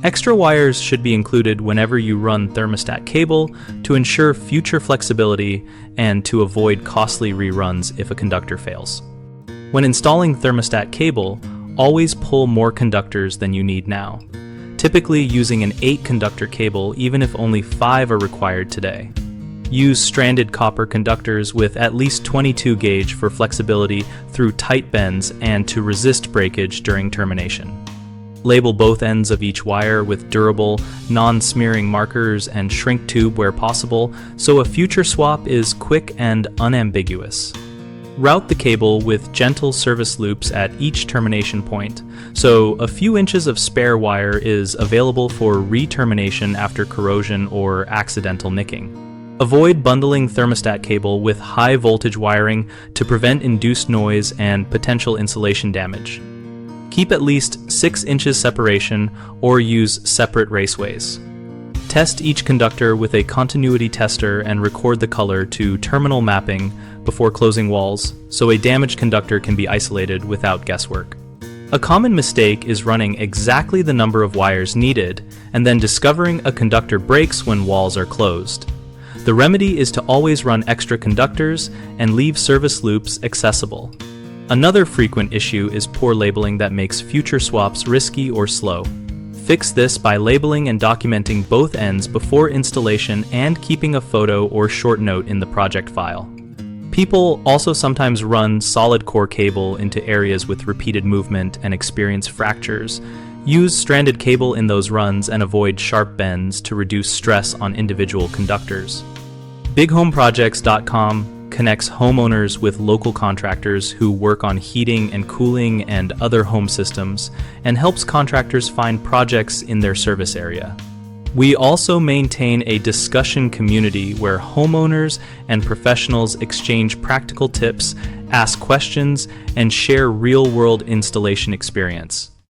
Extra wires should be included whenever you run thermostat cable to ensure future flexibility and to avoid costly reruns if a conductor fails. When installing thermostat cable, always pull more conductors than you need now, typically using an 8-conductor cable even if only 5 are required today. Use stranded copper conductors with at least 22 gauge for flexibility through tight bends and to resist breakage during termination. Label both ends of each wire with durable, non-smearing markers and shrink tube where possible, so a future swap is quick and unambiguous. Route the cable with gentle service loops at each termination point, so a few inches of spare wire is available for re-termination after corrosion or accidental nicking. Avoid bundling thermostat cable with high voltage wiring to prevent induced noise and potential insulation damage. Keep at least 6 inches separation or use separate raceways. Test each conductor with a continuity tester and record the color to terminal mapping before closing walls, so a damaged conductor can be isolated without guesswork. A common mistake is running exactly the number of wires needed and then discovering a conductor breaks when walls are closed. The remedy is to always run extra conductors and leave service loops accessible. Another frequent issue is poor labeling that makes future swaps risky or slow. Fix this by labeling and documenting both ends before installation and keeping a photo or short note in the project file. People also sometimes run solid core cable into areas with repeated movement and experience fractures. Use stranded cable in those runs and avoid sharp bends to reduce stress on individual conductors. BigHomeProjects.com connects homeowners with local contractors who work on heating and cooling and other home systems and helps contractors find projects in their service area. We also maintain a discussion community where homeowners and professionals exchange practical tips, ask questions, and share real-world installation experience.